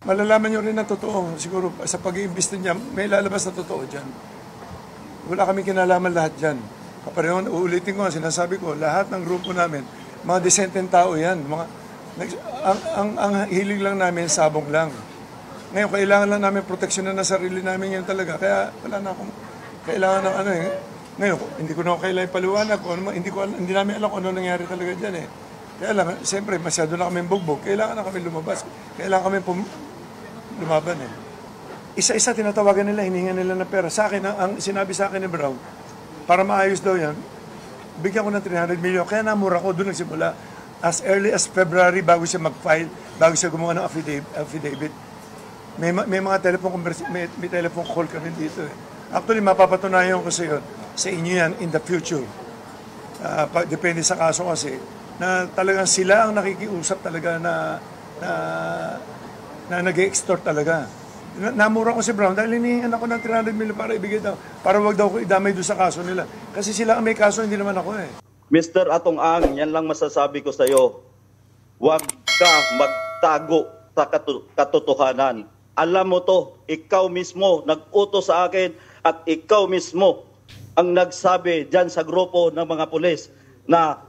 Malalaman nyo rin na totoo. Siguro sa pag-iimbesti niya, may lalabas na totoo dyan. Wala kami kinalaman lahat dyan. Kapareho, uulitin ko, sinasabi ko, lahat ng grupo namin, mga disenteng tao yan. Ang hiling lang namin, sabong lang. Ngayon, kailangan lang namin proteksyonan na sarili namin yan talaga. Kaya wala na akong kailangan ng ano eh. Ngayon, hindi ko na kailangan paliwanag. Hindi namin alam kung ano nangyari talaga dyan eh. Kaya lang, siyempre, masyado na kami bugbog. Kailangan na kami lumabas. Kailangan kami lumaban eh. Isa-isa tinatawagan nila, hinihingan nila ng pera. Sa akin, ang sinabi sa akin ni Brown, para maayos daw yan, bigyan ko ng 300 million. Kaya namura ko, doon nagsimula. As early as February, bago siya mag-file, bago siya gumawa ng affidavit. May mga may telephone call kami dito eh. Actually, mapapatunayan ko sa inyo yan in the future. Depende sa kaso kasi, na talagang sila ang nakikiusap talaga na nag-extort talaga. Namura ko si Brown dahil hinihingan ako ng 300 million para ibigay daw. Para wag daw ko idamay doon sa kaso nila. Kasi sila ang may kaso, hindi naman ako eh. Mr. Atong Ang, yan lang masasabi ko sa iyo. Huwag ka magtago sa katotohanan. Alam mo to, ikaw mismo nag-utos sa akin at ikaw mismo ang nagsabi dyan sa grupo ng mga pulis na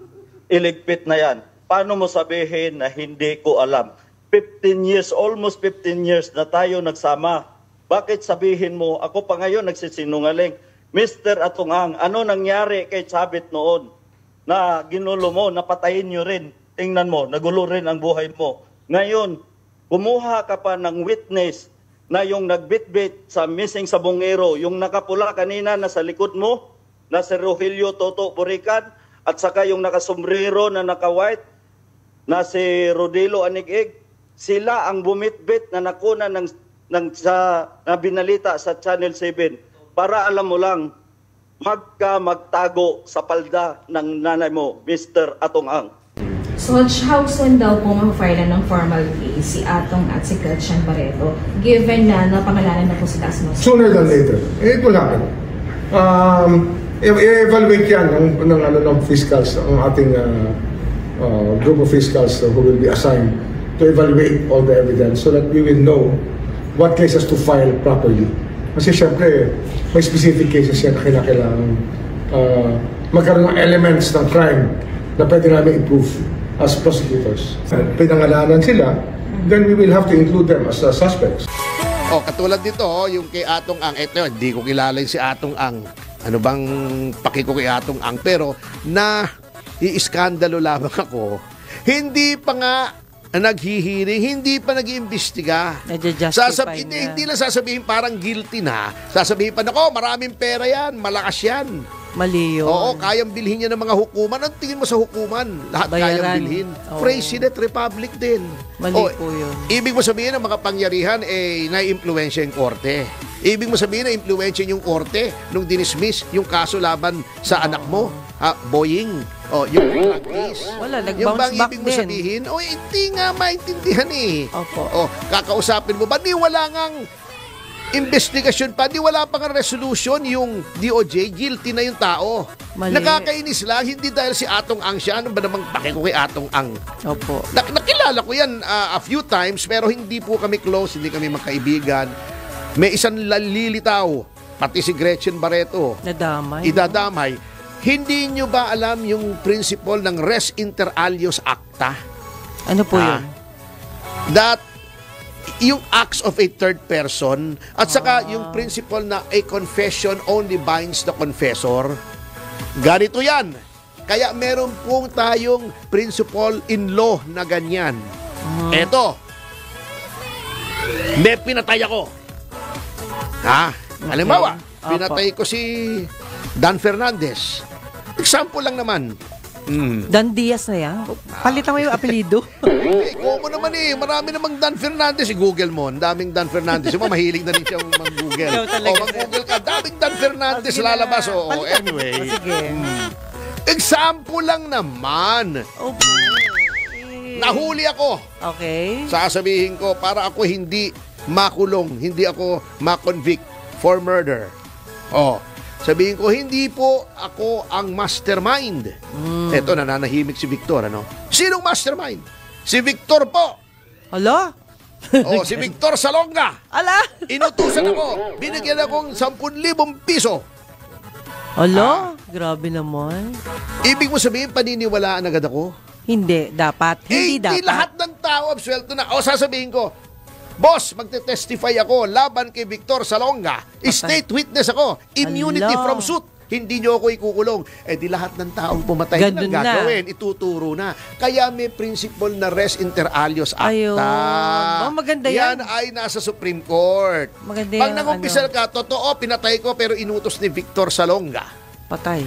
iligpit na yan. Paano mo sabihin na hindi ko alam? 15 years, almost 15 years na tayo nagsama. Bakit sabihin mo, ako pa ngayon nagsisinungaling? Mr. Atong Ang, ano nangyari kay Chavit noon? Na ginulo mo, napatayin nyo rin. Tingnan mo, nagulo rin ang buhay mo. Ngayon, kumuha ka pa ng witness na yung nagbitbit sa missing sa Bungero, yung nakapula kanina na sa likod mo, na si Rogelio Toto Burican, at saka yung nakasombrero na naka-white, na si Rodelo Anigig, sila ang bumitbit na nakuna na binalita sa Channel 7. Para alam mo lang, magtago sa palda ng nanay mo, Mr. Atong Ang. So, how soon daw po ma-file ng formal case si Atong at si Gretchen Barreto, given na napangalanan na po si Dasmos? Sooner than later. It will happen. I-evaluate yan ng fiscals, ang ating group of fiscals who will be assigned to evaluate all the evidence so that we will know what cases to file properly. Kasi syempre, may specific cases yan na kailangan magkaroon ng elements ng crime na pwede namin improve as prosecutors. Pinangalanan sila, then we will have to include them as suspects. Katulad dito, yung kay Atong Ang, eto yun, hindi ko kilala si Atong Ang. Ano bang paki ko kay Atong Ang? Pero i-iskandalo lamang ako, hindi pa nga naghihiring, hindi pa nag-iimbestiga. Hindi lang sasabihin parang guilty na. Sasabihin pa, nako, maraming pera yan, malakas yan. Mali yun. Oo, kayang bilhin niya ng mga hukuman. Ang tingin mo sa hukuman? Lahat kayang bilhin. President, Republic din. Mali po yun. Ibig mo sabihin ng mga pangyarihan, na-impluensya yung korte. Ibig mo sabihin na impluensya yung korte nung dinismiss yung kaso laban sa anak mo, Boying. Yung drug case. Wala, yung nag-bounce back ibig mo sabihin, hindi nga maintindihan eh. Opo. Kakausapin mo ba? Di wala ngang investigasyon pa, di wala pang resolution yung DOJ, guilty na yung tao. Mali. Nakakainis lang, hindi dahil si Atong Ang siya. Ano ba namang pake ko kay Atong Ang? Opo. Nakilala ko yan a few times, pero hindi po kami close, hindi kami magkaibigan. May isang lalilitaw, pati si Gretchen Barreto. Idadamay. Hindi nyo ba alam yung principle ng res inter alios acta? Ano po yun? That yung acts of a third person at saka yung principle na a confession only binds the confessor. Ganito yan. Kaya meron pong tayong principle in law na ganyan. Eto, may pinatay ako. Halimbawa, pinatay ko si Dan Fernandez. Example lang naman. Dan Diaz na yan? Palitan mo yung apelido. Common naman eh. Marami namang Dan Fernandez. I-google mo. Ang daming Dan Fernandez. Yung mahilig na rin siya mag-google. Mag-google ka. Daming Dan Fernandez lalabas. Anyway. Sige. Example lang naman. Nahuli ako. Okay. Sasabihin ko, para ako hindi makulong, hindi ako makonvict for murder. Sabihin ko, hindi po ako ang mastermind. Eto, nananahimik si Victor, ano? Sinong mastermind? Si Victor po. Hala? Si Victor Salonga. Ala! Inutusan ako. Binigyan akong 10,000 piso. Ala, grabe naman. Ibig mo sabihin, paniniwalaan agad ako? Hindi, dapat. Hindi dapat. Hindi lahat ng tao absuelto na. O sasabihin ko, boss, magte-testify ako laban kay Victor Salonga. State witness ako. Immunity Ala. from suit. Hindi nyo ako ikukulong. Di lahat ng taong pumatay Ganun na na. gagawin. Ituturo na. Kaya may principle na res inter alios acta. Ayun. Maganda yan. Yan ay nasa Supreme Court. Maganda Pag yan, nangumpisal ka, totoo, pinatay ko pero inutos ni Victor Salonga. Patay.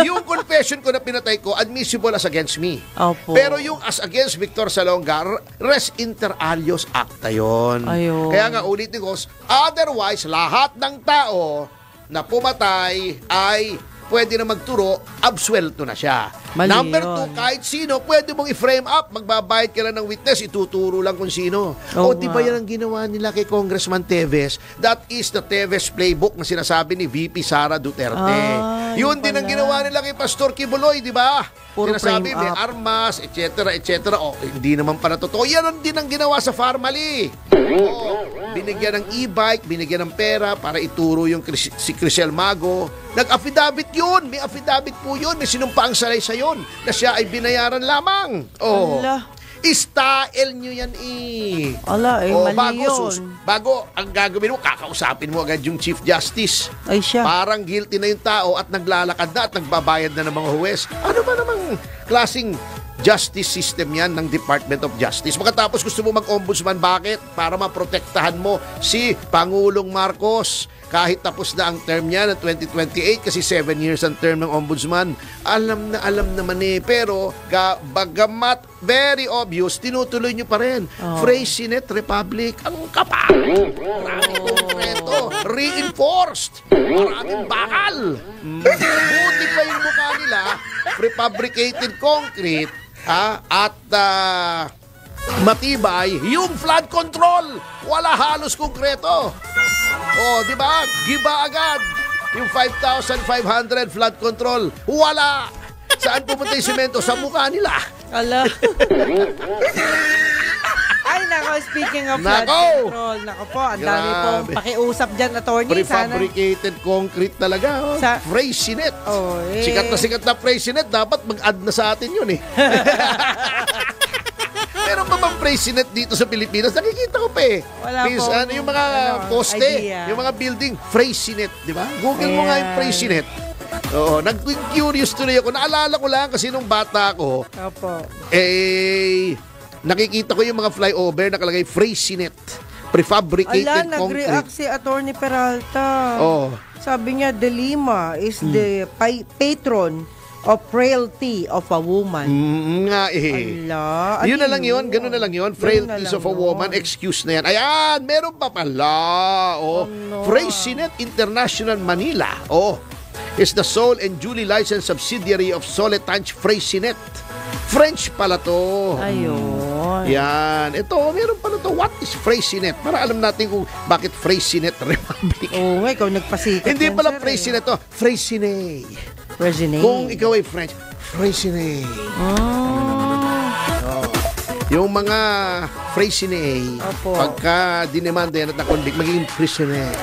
Yung confession ko na pinatay ko, admissible as against me. Opo. Pero yung as against Victor Salonga, res inter alios acta yun. Ayun. Kaya nga ulitin ko, otherwise, lahat ng tao na pumatay ay pwede na magturo, absuelto na siya. Mali Number yun. 2, kahit sino, pwede mong i-frame up. Magbabayad ka lang ng witness, ituturo lang kung sino. Oo Di nga. ba yan ang ginawa nila kay Congressman Teves? That is the Teves playbook na sinasabi ni VP Sara Duterte. Yun yun din ang pala. ginawa nila kay Pastor Kibuloy, di ba? Puro Sinasabi frame may up. armas, etc. Hindi naman pala totoo. Yan din ang ginawa sa Farmally. Binigyan ng e-bike, binigyan ng pera para ituro yung si Crisel Mago. Nag-affidavit yun. May affidavit po yun. May sinumpaang salay-sa yun na siya ay binayaran lamang. Ala. Style nyo yan Ala, mali yun. bago ang gagawin mo, kakausapin mo agad yung Chief Justice. Ay siya. Parang guilty na yung tao at naglalakad na at nagbabayad na ng mga huwes. Ano ba namang klaseng justice system yan ng Department of Justice? Makatapos gusto mo mag-ombudsman, bakit? Para maprotektahan mo si Pangulong Marcos. Kahit tapos na ang term niya ng 2028 kasi 7 years ang term ng ombudsman. Alam naman pero bagamat very obvious, tinutuloy nyo pa rin. Freycinet Republic, ang kapal. Maraming konkreto. Reinforced. Maraming bakal. Buti pa yung mukha nila, prefabricated concrete, at matibay yung flood control. Wala halos konkreto. Di ba? Giba agad. Yung 5,500 flood control. Wala. Saan pumunta yung semento? Sa mukha nila. Ala. Ay, nako, speaking of flood control, nako po, ang dami Grabe. pong pakiusap dyan, attorney. Prefabricated concrete talaga. Freycinet. Sikat na Freycinet. Dapat mag-add na sa atin yun Meron pa bang Freycinet dito sa Pilipinas? Nakikita ko pa Wala po. Yung mga poste, idea. yung mga building, Freycinet, di ba? Google mo nga yung Freycinet. Oo, nag-curious tuloy ako. Naalala ko lang kasi nung bata ko, Opo. nakikita ko yung mga flyover nakalagay Freycinet. Prefabricated Ala, nag-react concrete. si Attorney Peralta. Sabi niya, De Lima is the patron of frailty of a woman. Nga Ala, Yun na lang yun, ganun na lang yun. Frailties of a woman, excuse na yan. Ayan, meron pa pala. Freycinet International Manila. Is the sole and duly licensed subsidiary of Soletanche Freycinet. French pala to. Ayun. Yan. Ito, meron pala to. What is Freycinet? Para alam natin kung bakit Freycinet Republic. Oo nga, ikaw nagpasikat. Hindi yan, pala sir, Freycinet to. Freycinet. Freycinet. Kung ikaw ay French, Freycinet. Yung mga Freycinet, Opo. pagka dinemanda yan at na-convict, magiging prisoner.